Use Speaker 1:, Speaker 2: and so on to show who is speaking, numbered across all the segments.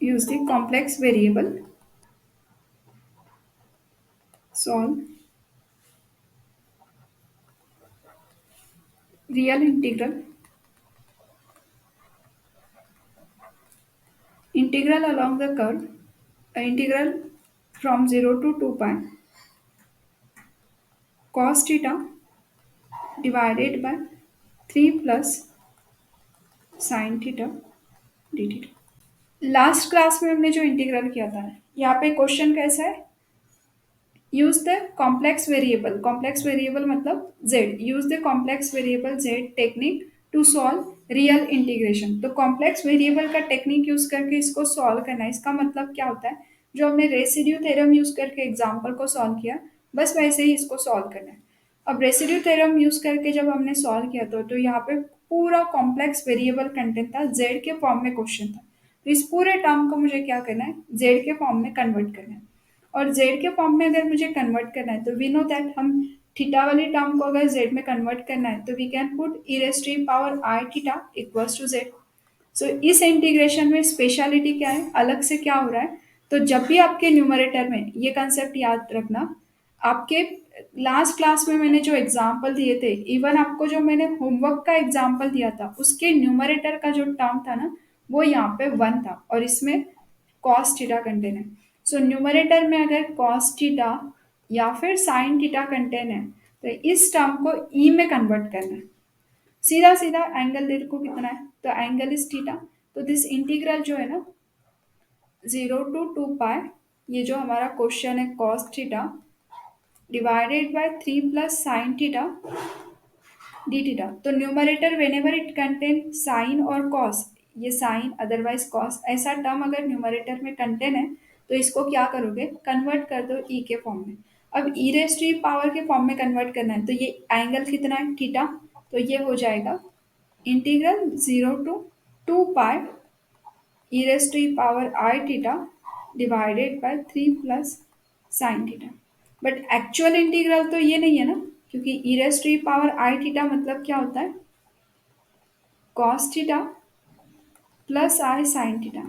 Speaker 1: use the complex variable, solve real integral along the curve, integral from 0 to 2 pi cos theta divided by 3 plus sin theta d theta। Last class में हमने जो integral किया था, यहाँ पे question कैसा है, यूज द कॉम्प्लेक्स वेरिएबल मतलब z, use the complex variable z technique to solve real integration. तो कॉम्प्लेक्स वेरिएबल का टेक्निक यूज करके इसको सॉल्व करना है, इसका मतलब क्या होता है, जो हमने रेसिड्यू थ्योरम यूज करके एग्जाम्पल को सॉल्व किया, बस वैसे ही इसको सॉल्व करना है। अब रेसिड्यू थ्योरम यूज करके जब हमने सॉल्व किया तो यहाँ पे पूरा कॉम्प्लेक्स वेरिएबल कंटेंट था, z के फॉर्म में क्वेश्चन था, तो इस पूरे टर्म को मुझे क्या करना है, z के फॉर्म में कन्वर्ट करना है। और z के फॉर्म में अगर मुझे कन्वर्ट करना है तो वी नो दैट हम थीटा वाली टर्म को अगर z में कन्वर्ट करना है तो we can put E raise to power I theta equals to z। So इस इंटीग्रेशन में स्पेशलिटी क्या है, अलग से क्या हो रहा है, तो जब भी आपके न्यूमरेटर में ये कंसेप्ट याद रखना, आपके लास्ट क्लास में मैंने जो एग्जाम्पल दिए थे, इवन आपको जो मैंने होमवर्क का एग्जाम्पल दिया था उसके न्यूमरेटर का जो टर्म था ना, वो यहाँ पे 1 था और इसमें कॉस थीटा कंटेन है। सो न्यूमरेटर में अगर कॉस थीटा या फिर साइन थीटा कंटेन है तो इस टर्म को ई में कन्वर्ट करना है। सीधा सीधा एंगल देखो कितना है, तो एंगल इज थीटा। तो दिस इंटीग्रल जो है ना, 0 to 2 पाई, ये जो हमारा क्वेश्चन है cos theta divided by 3 plus sin theta d theta. तो numerator whenever it contain sin और कॉस, ये साइन अदरवाइज कॉस ऐसा टर्म अगर न्यूमरेटर में कंटेन है तो इसको क्या करोगे, कन्वर्ट कर दो ई के फॉर्म में। अब ई रेस टू पावर के फॉर्म में कन्वर्ट करना है तो ये एंगल कितना है, थीटा, तो ये हो जाएगा integral 0 to 2 pi e raise to power I theta divided by 3 plus sin theta. But actual integral तो ये नहीं है ना, क्योंकि e raise to power I theta मतलब क्या होता है, cos theta plus i sin theta.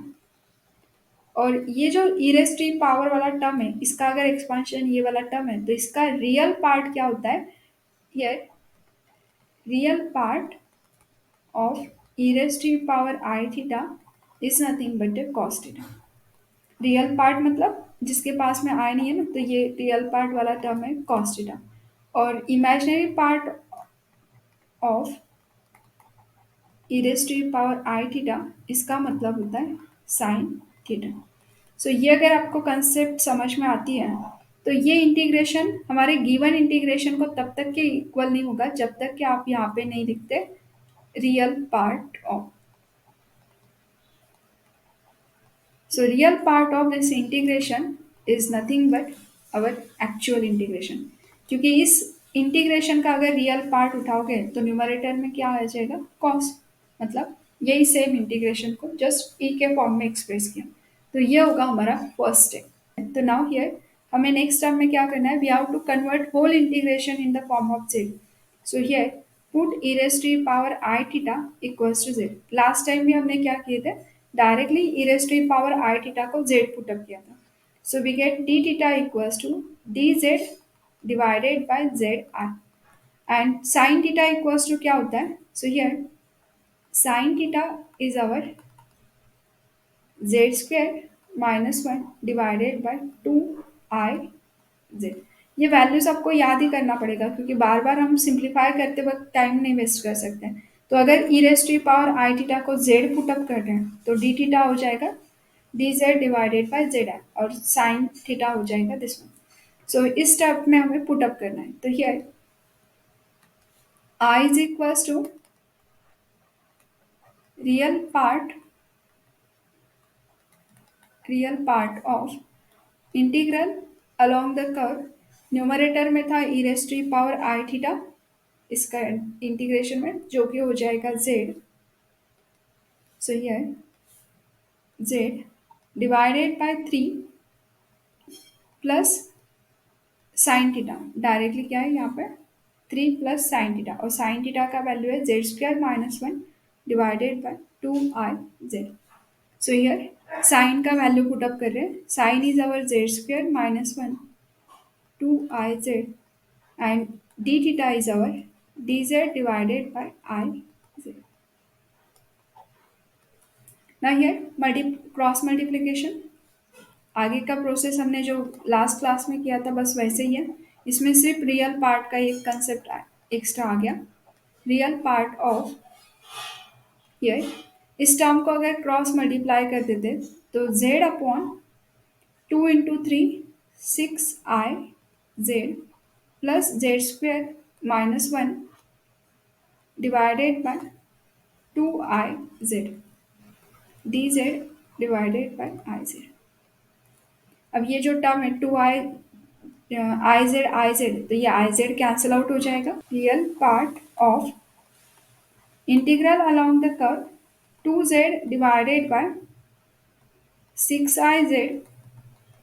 Speaker 1: और ये जो ई रेस टू पावर वाला टर्म है, इसका अगर एक्सपांशन ये वाला टर्म है तो इसका रियल पार्ट क्या होता है, ये real part of E raise to power I theta is nothing but a cos theta. Real part मतलब जिसके पास में आई नहीं है ना, तो ये रियल पार्ट वाला टर्म है कॉस थीटा। और imaginary part of E raise to power I theta, इसका मतलब होता है साइन थीटा। सो ये अगर आपको कंसेप्ट समझ में आती है तो ये इंटीग्रेशन हमारे गिवन इंटीग्रेशन को तब तक के इक्वल नहीं होगा जब तक कि आप यहाँ पे नहीं लिखते real part of. So real part of this integration is nothing but our actual integration। क्योंकि इस इंटीग्रेशन का अगर रियल पार्ट उठाओगे तो न्यूमरेटर में क्या आ जाएगा, कॉस, मतलब यही सेम इंटीग्रेशन को जस्ट ई के फॉर्म में एक्सप्रेस किया। तो ये होगा हमारा फर्स्ट स्टेप। तो नाउ हियर हमें नेक्स्ट स्टेप में क्या करना है, we have to convert whole integration in the form of z. So here put E raise to power I theta equals to z. Last time भी हमने क्या किए थे, directly e raise to power I theta को z put up किया था। So we get d theta equals to d z divided by z i. And sine theta equals to क्या होता है, so here sine theta is our z square -1 divided by 2 i z. ये values आपको याद ही करना पड़ेगा क्योंकि बार बार हम सिंप्लीफाई करते वक्त टाइम नहीं वेस्ट कर सकते हैं। तो अगर e raise to power I theta को जेड पुटअप कर रहे हैं तो डी थीटा हो जाएगा d z divided by z i, और साइन थीटा हो जाएगा दिस वन। सो इस स्टेप में हमें पुटअप करना है। तो here i is equals to real part of integral along the curve, numerator में था e raise to power I theta, इसका इंटीग्रेशन में जो कि हो जाएगा z। So here z divided by 3 plus sign theta, directly क्या है यहाँ पे 3 प्लस साइन थीटा, और साइन थीटा का वैल्यू है z² -1 divided by 2i z। So here sin का वैल्यू पुट अप कर रहे हैं. Sine is our z square minus one two i z and d theta is our d z divided by i z. ना here cross multiplication आगे का process हमने जो last class में किया था बस वैसे ही है. इसमें सिर्फ रियल पार्ट का एक कंसेप्ट एक्स्ट्रा आ गया. रियल पार्ट ऑफ हियर इस टर्म को अगर क्रॉस मल्टीप्लाई कर देते तो z upon two into three six i z plus z square minus one divided by two i Z D z divided by i Z. अब ये जो term है टू आई जेड तो ये आई जेड कैंसिल आउट हो जाएगा. Real part of integral along the curve to z divided by six i z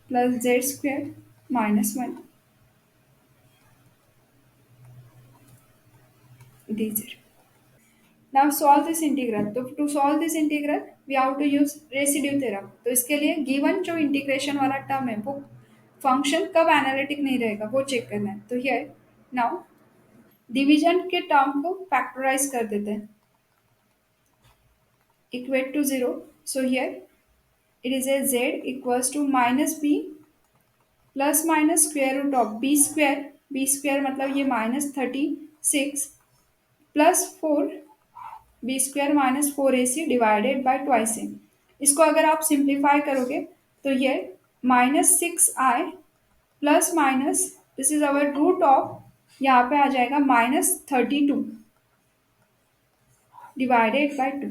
Speaker 1: plus z square minus one dz. Now solve this integral. तो to solve this integral we have to use residue theorem. तो इसके लिए given जो integration वाला term है वो function कब analytic नहीं रहेगा वो चेक करना है. तो हियर नाउ डिवीजन के टर्म को फैक्टराइज कर देते हैं equate to zero. So here it is a z equals to minus b plus minus square root of b square मतलब ये minus 36 plus four b square minus four a c divided by twice a. इसको अगर आप simplify करोगे तो ये minus six i plus minus this is our root of यहाँ पे आ जाएगा माइनस 32 डिवाइडेड बाई टू.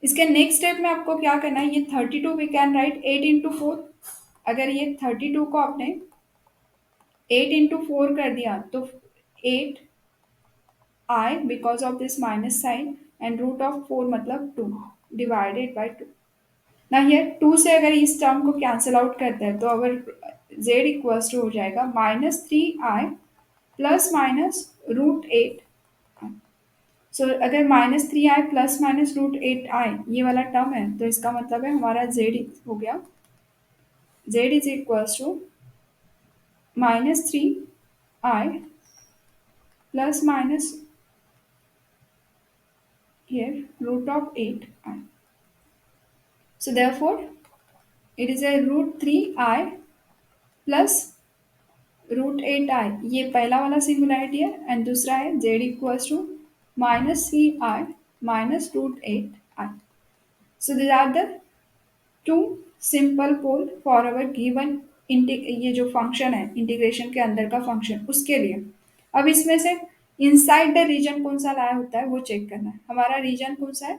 Speaker 1: इसके नेक्स्ट स्टेप में आपको क्या करना है. ये 32 we can write 8 into four. अगर ये 32 को आपने 8 इंटू फोर कर दिया तो 8 i because of this minus sign and root of four मतलब टू डिवाइडेड बाई टू. ना ये टू से अगर इस टर्म को कैंसिल आउट करते हैं तो अवर जेड इक्वल्स टू हो जाएगा minus three i plus minus root eight. सो अगर minus three i plus minus root eight आई ये वाला टर्म है तो इसका मतलब है हमारा जेड हो गया z is equals to minus three i plus minus here root of 8i. So therefore it is a root 3i plus root 8i. ये पहला वाला सिंगुलरिटी है एंड दूसरा है z equals to minus three i minus root eight i. So this are the two simple pole for our given ये जो function है integration के अंदर का फंक्शन उसके लिए. अब इसमें से इनसाइड द रीजन कौन सा लाया होता है वो चेक करना है. हमारा रीजन कौन सा है.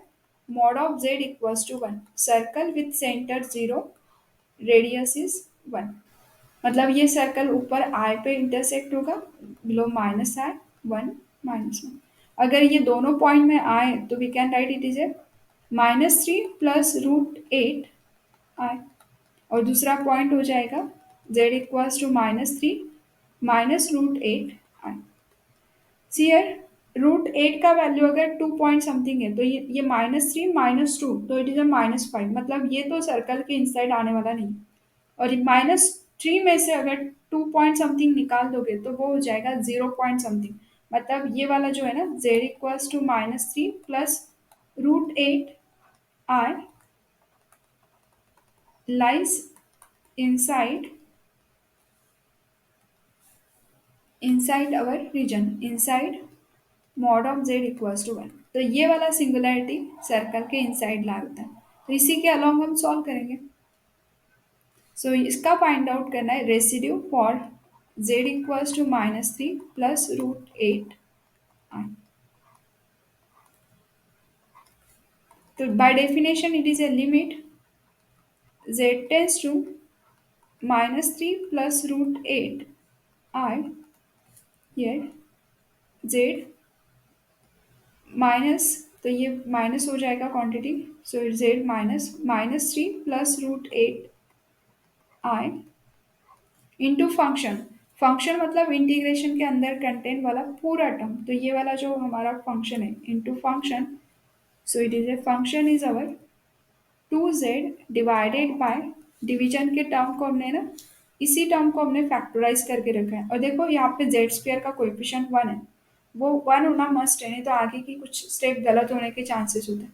Speaker 1: Mod of z equals to one circle with centre zero radius is one. मतलब ये सर्कल ऊपर आई पे इंटरसेक्ट होगा below minus i one minus one. अगर ये दोनों पॉइंट में आए तो we can write it is a minus three plus root eight i और दूसरा पॉइंट हो जाएगा z equals to minus three minus root eight i. Here root eight का वैल्यू अगर टू पॉइंट समथिंग है तो ये माइनस थ्री माइनस टू तो it is a minus five. मतलब ये तो सर्कल के इनसाइड आने वाला नहीं. और माइनस थ्री में से अगर टू पॉइंट समथिंग निकाल दोगे तो वो हो जाएगा जीरो पॉइंट समथिंग. मतलब ये वाला जो है ना z equals to minus three plus root eight i lies inside our region inside mod of z equals to one. तो ये वाला सिंगुलरिटी सर्कल के इनसाइड ला होता है तो इसी के अलॉन्ग हम सॉल्व करेंगे. सो इसका फाइंड आउट करना है residue for z equals to minus three plus root eight i. तो by definition it is a limit z tends to minus three plus root eight i. Here z minus तो ये minus हो जाएगा quantity. So z minus minus three plus root eight i into function. Function मतलब integration के अंदर content वाला पूरा term. तो ये वाला जो हमारा फंक्शन है into function. So it is a function is our 2z divided by, division के टर्म को हमने ना, इसी टर्म को हमने फैक्टराइज करके रखा है, और देखो यहाँ पे जेड स्क्वायर का कोएफिशिएंट 1 है, वो 1 होना मस्ट है, नहीं तो आगे की कुछ स्टेप गलत होने के चांसेस होते हैं।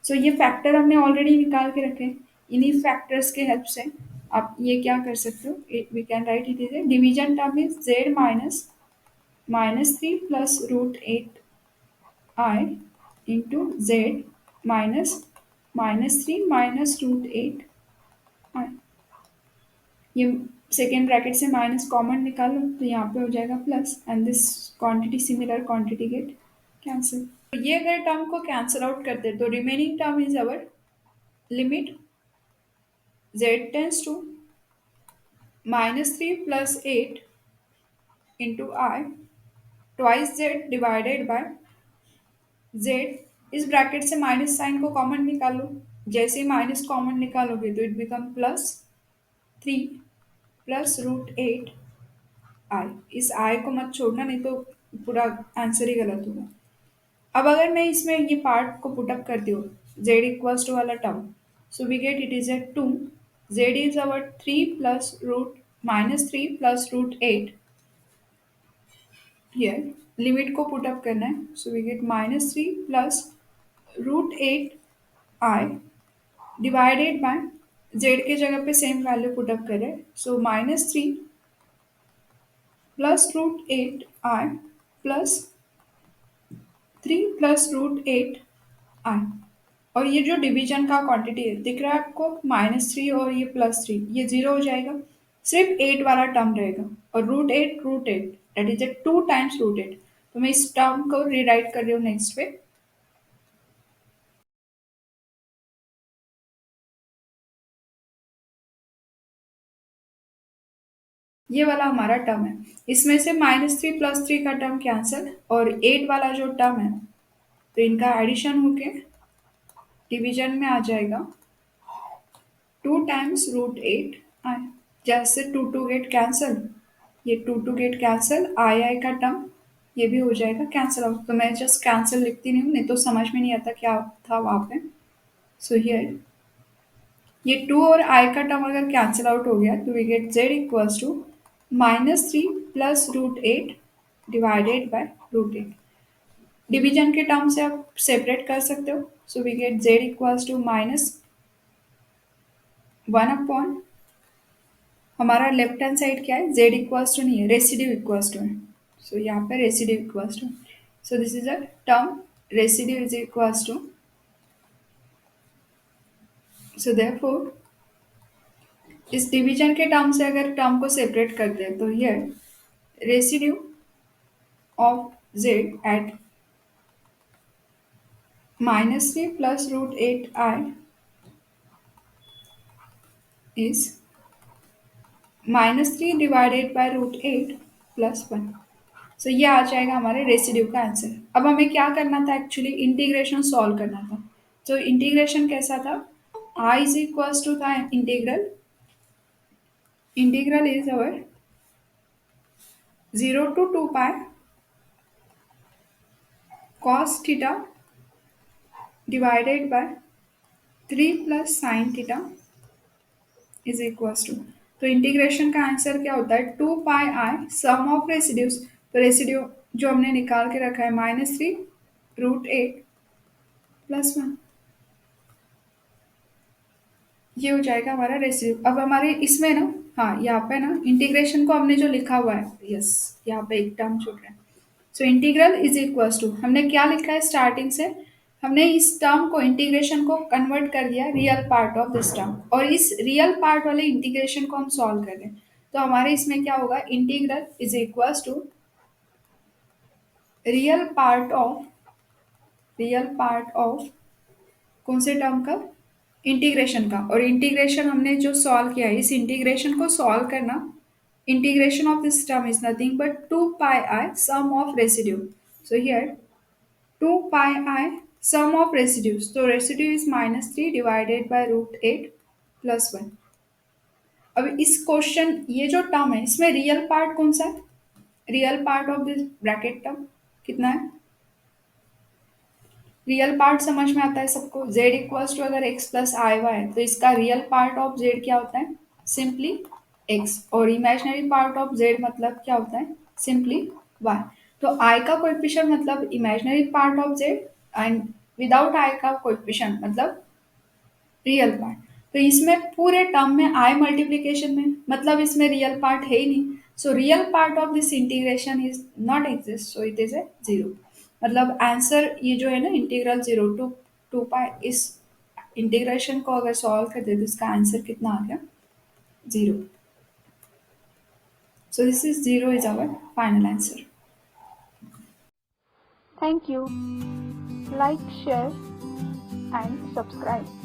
Speaker 1: सो ये फैक्टर हमने ऑलरेडी निकाल के रखे हैं। इन्हीं फैक्टर्स के हेल्प से आप ये क्या कर सकते हो, we can write it is a division term is z minus -3 plus √8 I into z minus -3 minus √8 I। ये सेकेंड ब्रैकेट से माइनस कॉमन निकालो तो यहाँ पे हो जाएगा plus, and this quantity similar quantity get cancel. तो ये अगर टर्म को कैंसिल आउट करते तो remaining term is our limit z tends to -3 plus 8 into I twice z divided by z, इस ब्रैकेट से माइनस साइन को कॉमन निकालो, जैसे ही माइनस कॉमन निकालोगे तो इट बिकम +3 प्लस √8 I। इस I को मत छोड़ना, नहीं तो पूरा आंसर ही गलत होगा। अब अगर मैं इसमें ये पार्ट को पुटअप करती हूँ, z इक्वल्स टू वाला term, so we get it is a 2, z is our 3 plus root -3 plus √8, here limit को पुटअप करना है, so we get -3 plus √8 I divided by z के जगह पे सेम वैल्यू पुटअप करें, so -3 plus √8 I plus 3 plus √8 I। और ये जो डिवीजन का क्वांटिटी है दिख रहा है आपको, -3 और ये +3, ये जीरो हो जाएगा, सिर्फ 8 वाला टर्म रहेगा, और √8 दैट इज ए 2 टाइम्स √8। तो मैं इस टर्म को रीराइट कर रही हूँ नेक्स्ट पे। ये वाला हमारा टर्म है, इसमें से -3 +3 का टर्म कैंसिल, और 8 वाला जो टर्म है तो इनका एडिशन होके डिवीजन में आ जाएगा 2 टाइम्स √8 I। जैसे 2 गेट कैंसिल, ये 2 गेट कैंसिल, आई का टर्म ये भी हो जाएगा कैंसिल आउट। तो मैं जस्ट कैंसिल लिखती नहीं हूँ, नहीं तो समझ में नहीं आता क्या था वहाँ पे। सो हियर ये 2 और I का टर्म अगर कैंसिल आउट हो गया तो we get z equals to -3 plus √8 divided by √8। Division के टर्म से आप सेपरेट कर सकते हो, so we get z equals to -1 upon, हमारा लेफ्ट हैंड साइड क्या है, z इक्वल्स टू नहीं है, रेसिड्यू इक्वल्स टू है, सो यहाँ पे residue equals to, so this is a term residue is equals to, so therefore इस division के टर्म से अगर टर्म को सेपरेट करते हैं तो here residue of z at -3 plus √8 I is -3 divided by √8 plus 1। So ये आ जाएगा हमारे रेसिड्यू का आंसर। अब हमें क्या करना था, एक्चुअली इंटीग्रेशन सॉल्व करना था। तो इंटीग्रेशन कैसा था, I इज इक्वल्स टू था integral, integral is our 0 to 2 pi cos theta divided by 3 plus sign theta is equals to, तो इंटीग्रेशन का आंसर क्या होता है, 2 pi I sum of residues, तो रेसिड्यू जो हमने निकाल के रखा है -3 √8 प्लस 1, ये हो जाएगा हमारा रेसिड्यू। अब हमारे इसमें ना, हाँ यहाँ पे ना इंटीग्रेशन को हमने जो लिखा हुआ है, यस यहाँ पे एक टर्म छूट रहा है, so integral is equals to, हमने क्या लिखा है स्टार्टिंग से, हमने इस टर्म को इंटीग्रेशन को कन्वर्ट कर दिया real part of this term, और इस रियल पार्ट वाले इंटीग्रेशन को हम सॉल्व कर रहे हैं। तो हमारे इसमें क्या होगा, integral is equals to real part of, real part of कौन से टर्म का, इंटीग्रेशन का, और इंटीग्रेशन हमने जो सॉल्व किया है, इस इंटीग्रेशन को सॉल्व करना, integration of this term is nothing but 2 pi I sum of residue, so here 2 pi I sum of residues, तो residue is -3 divided by √8 plus 1। अब इस क्वेश्चन ये जो टर्म है इसमें रियल पार्ट कौन सा है, real part of this bracket term कितना है, रियल पार्ट समझ में आता है सबको, z इक्वल्स टू अगर x प्लस आई वाई तो इसका रियल पार्ट ऑफ z क्या होता है, सिंपली x, और इमेजिनरी पार्ट ऑफ z मतलब क्या होता है, सिंपली y। तो i का कोएफिशिएंट मतलब imaginary part of z, and without i का कोएफिशिएंट मतलब रियल पार्ट। तो इसमें पूरे टर्म में आई मल्टीप्लीकेशन में, मतलब इसमें रियल पार्ट है ही नहीं, so real part of this integration is not exist, so it is A zero. मतलब आंसर ये जो है ना, इंटीग्रल 0 to 2 पाई, इस इंटीग्रेशन को अगर सॉल्व कर दे तो इसका आंसर कितना आ गया, zero. So this is zero is our final answer.
Speaker 2: Thank you. Like, share, and subscribe.